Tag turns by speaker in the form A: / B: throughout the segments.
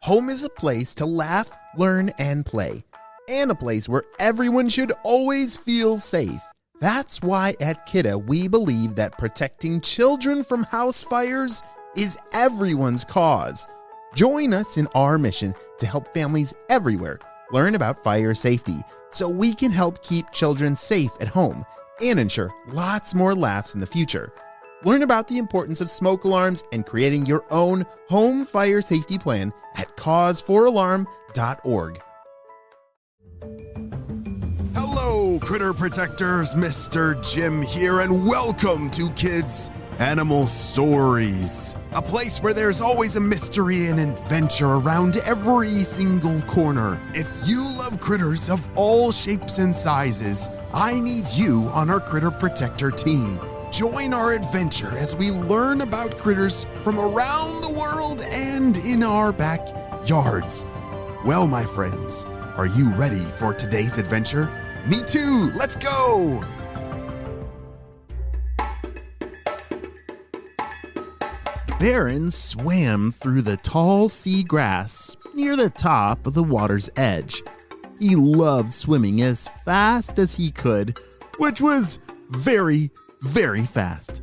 A: Home is a place to laugh, learn, and play, and a place where everyone should always feel safe. That's why at Kidda we believe that protecting children from house fires is everyone's cause. Join us in our mission to help families everywhere learn about fire safety so we can help keep children safe at home and ensure lots more laughs in the future. Learn about the importance of smoke alarms and creating your own home fire safety plan at cause4alarm.org. Hello, critter protectors. Mr. Jim here, and welcome to Kids Animal Stories, a place where there's always a mystery and adventure around every single corner. If you love critters of all shapes and sizes, I need you on our Critter Protector team. Join our adventure as we learn about critters from around the world and in our backyards. Well, my friends, are you ready for today's adventure? Me too! Let's go! Baron swam through the tall sea grass near the top of the water's edge. He loved swimming as fast as he could, which was very fast.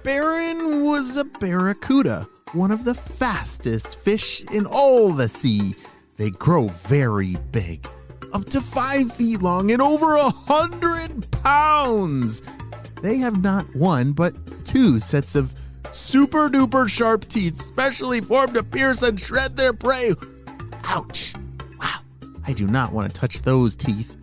A: Baron was a barracuda, one of the fastest fish in all the sea. They grow very big, up to 5 feet long and over 100 pounds. They have not one, but 2 sets of super duper sharp teeth, specially formed to pierce and shred their prey. Ouch! Wow, I do not want to touch those teeth.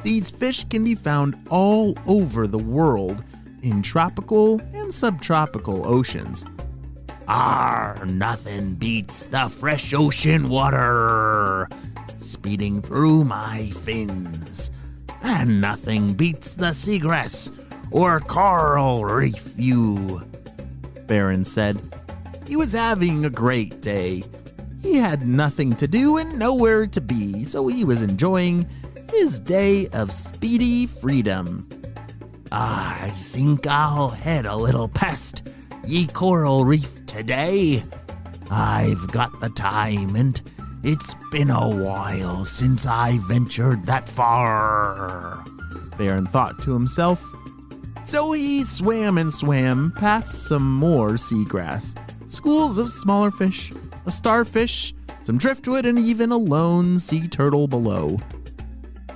A: These fish can be found all over the world in tropical and subtropical oceans. Nothing beats the fresh ocean water speeding through my fins. And nothing beats the seagrass or coral reef view, Baron said. He was having a great day. He had nothing to do and nowhere to be, so he was enjoying his day of speedy freedom. I think I'll head a little past ye coral reef today. I've got the time, and it's been a while since I ventured that far, Baron thought to himself. So he swam and swam past some more seagrass, schools of smaller fish, a starfish, some driftwood, and even a lone sea turtle below.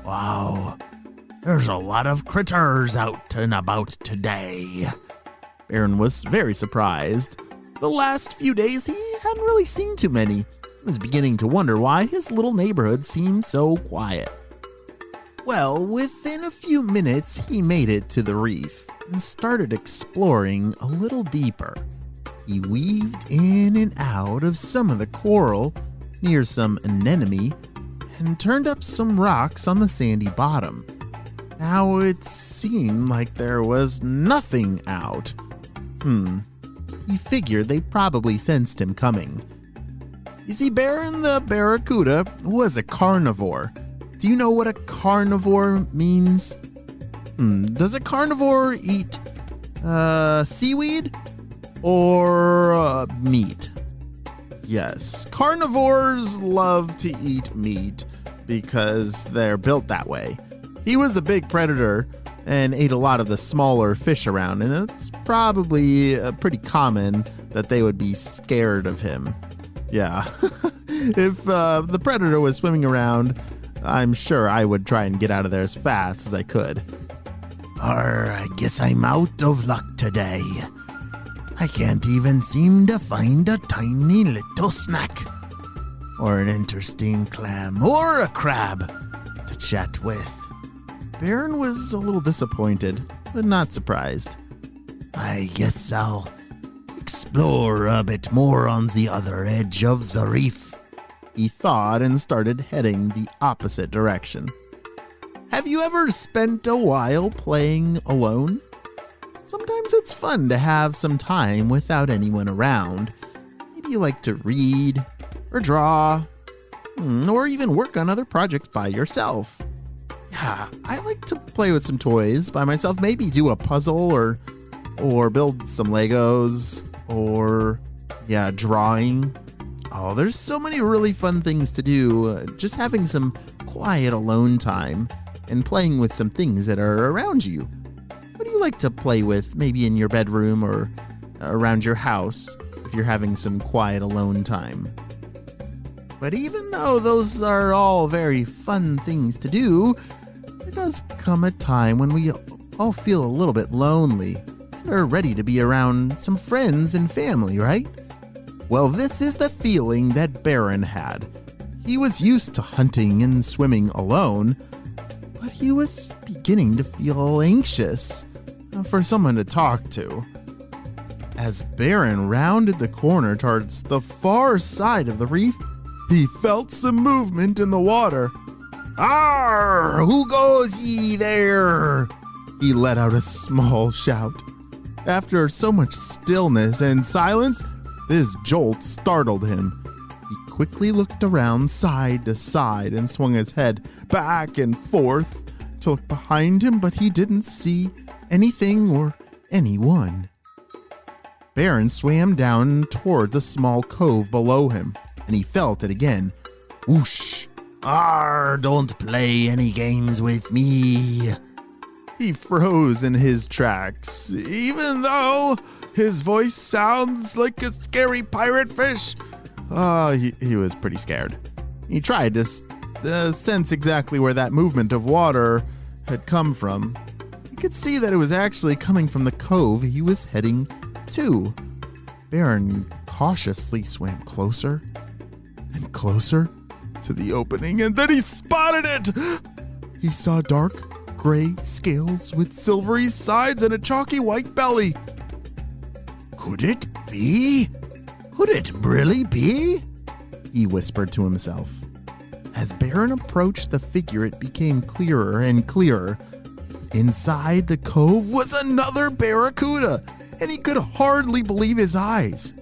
A: Wow, there's a lot of critters out and about today. Baron was very surprised. The last few days he hadn't really seen too many. He was beginning to wonder why his little neighborhood seemed so quiet. Well, within a few minutes he made it to the reef and started exploring a little deeper. He weaved in and out of some of the coral near some anemone and turned up some rocks on the sandy bottom. Now it seemed like there was nothing out. He figured they probably sensed him coming. You see, Baron the Barracuda was a carnivore. Do you know what a carnivore means? Does a carnivore eat seaweed or meat? Yes, carnivores love to eat meat because they're built that way. He was a big predator and ate a lot of the smaller fish around, and it's probably pretty common that they would be scared of him. Yeah, if the predator was swimming around, I'm sure I would try and get out of there as fast as I could. I guess I'm out of luck today. I can't even seem to find a tiny little snack, or an interesting clam, or a crab to chat with. Baron was a little disappointed, but not surprised. I guess I'll explore a bit more on the other edge of the reef, he thought, and started heading the opposite direction. Have you ever spent a while playing alone? Sometimes it's fun to have some time without anyone around. Maybe you like to read, or draw, or even work on other projects by yourself. Yeah, I like to play with some toys by myself, maybe do a puzzle or build some Legos, or drawing. Oh, there's so many really fun things to do. Just having some quiet alone time and playing with some things that are around you. What do you like to play with, maybe in your bedroom or around your house if you're having some quiet alone time? But even though those are all very fun things to do, there does come a time when we all feel a little bit lonely and are ready to be around some friends and family, right? Well, this is the feeling that Baron had. He was used to hunting and swimming alone, but he was beginning to feel anxious for someone to talk to. As Baron rounded the corner towards the far side of the reef, he felt some movement in the water. "Arr! Who goes ye there?" He let out a small shout. After so much stillness and silence, this jolt startled him. He quickly looked around side to side and swung his head back and forth to look behind him, but he didn't see anything or anyone. Baron swam down toward the small cove below him, and he felt it again. Whoosh! "Arr, don't play any games with me." He froze in his tracks, even though his voice sounds like a scary pirate fish. He was pretty scared. He tried to sense exactly where that movement of water had come from. He could see that it was actually coming from the cove he was heading to. Baron cautiously swam closer and closer to the opening, and then he spotted it! He saw dark gray scales with silvery sides and a chalky white belly. "Could it be? Could it really be?" he whispered to himself. As Baron approached the figure, it became clearer and clearer. Inside the cove was another barracuda, and he could hardly believe his eyes.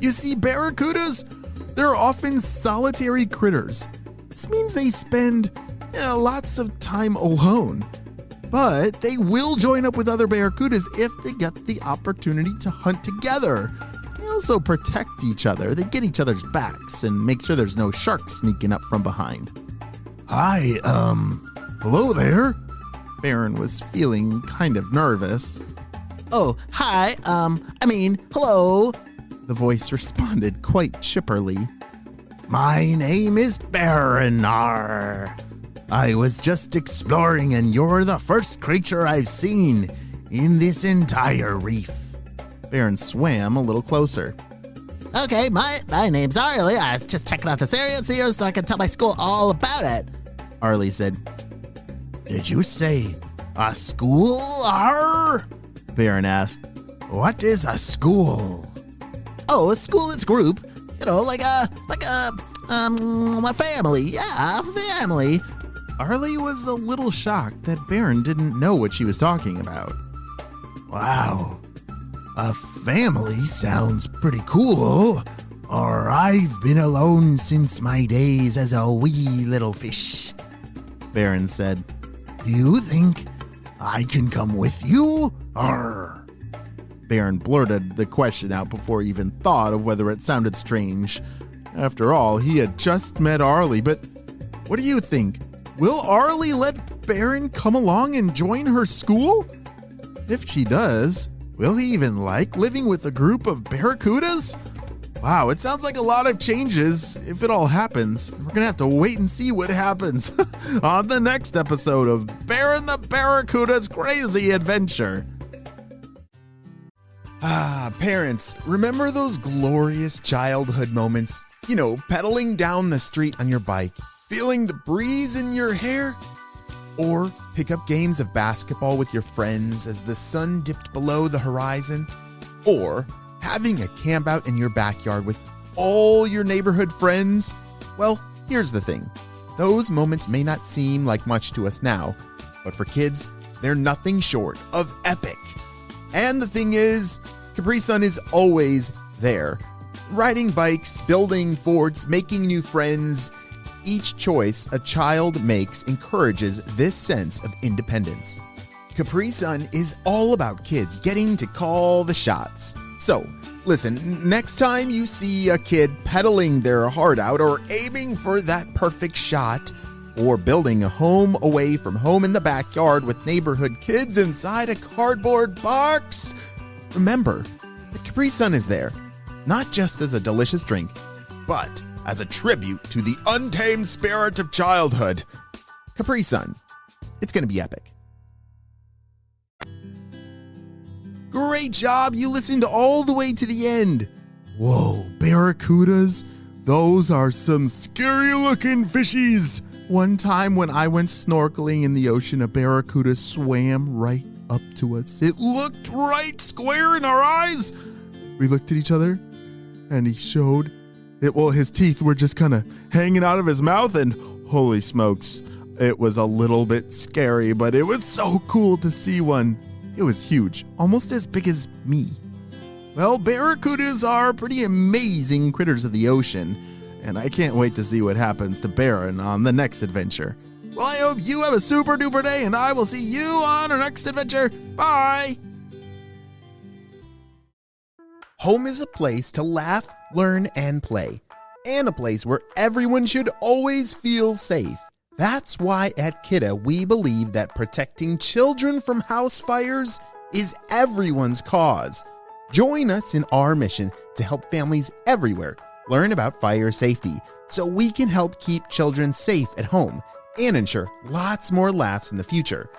A: You see, barracudas, they're often solitary critters. This means they spend lots of time alone. But they will join up with other barracudas if they get the opportunity to hunt together. They also protect each other. They get each other's backs and make sure there's no sharks sneaking up from behind. "Hi, hello there." Baron was feeling kind of nervous. "Oh, hi, hello," the voice responded quite chipperly. "My name is Baron. I was just exploring, and you're the first creature I've seen in this entire reef." Baron swam a little closer. "Okay, my name's Arlie. I was just checking out this area here so I can tell my school all about it," Arlie said. "Did you say a school, Baron asked. "What is a school?" "Oh, a school is a group. Like a family. Yeah, a family." Arlie was a little shocked that Baron didn't know what she was talking about. "Wow, a family sounds pretty cool. Or I've been alone since my days as a wee little fish," Baron said. "Do you think I can come with you? Baron blurted the question out before he even thought of whether it sounded strange. After all, he had just met Arlie, but what do you think? Will Arlie let Baron come along and join her school? If she does, will he even like living with a group of barracudas? Wow, it sounds like a lot of changes if it all happens. We're going to have to wait and see what happens on the next episode of Baron the Barracuda's Crazy Adventure. Parents, remember those glorious childhood moments? You know, pedaling down the street on your bike, feeling the breeze in your hair? Or pick up games of basketball with your friends as the sun dipped below the horizon? Or having a camp out in your backyard with all your neighborhood friends? Well, here's the thing. Those moments may not seem like much to us now, but for kids, they're nothing short of epic. And the thing is, Capri Sun is always there. Riding bikes, building forts, making new friends. Each choice a child makes encourages this sense of independence. Capri Sun is all about kids getting to call the shots.
B: So, listen, next time you see a kid pedaling their heart out or aiming for that perfect shot, or building a home away from home in the backyard with neighborhood kids inside a cardboard box, remember, the Capri Sun is there, not just as a delicious drink, but as a tribute to the untamed spirit of childhood. Capri Sun. It's going to be epic. Great job! You listened all the way to the end. Whoa, barracudas? Those are some scary-looking fishies. One time when I went snorkeling in the ocean, a barracuda swam right up to us. It looked right square in our eyes. We looked at each other, and he showed it. Well, his teeth were just kind of hanging out of his mouth, and holy smokes, it was a little bit scary, but it was so cool to see one. It was huge, almost as big as me. Well, barracudas are pretty amazing critters of the ocean, and I can't wait to see what happens to Baron on the next adventure. Well, I hope you have a super duper day, and I will see you on our next adventure. Bye! Home is a place to laugh, learn, and play, and a place where everyone should always feel safe. That's why at Kidda we believe that protecting children from house fires is everyone's cause. Join us in our mission to help families everywhere learn about fire safety so we can help keep children safe at home and ensure lots more laughs in the future.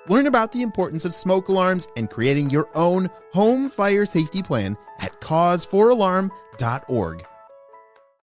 B: Learn about the importance of smoke alarms and creating your own home fire safety plan at cause4alarm.org.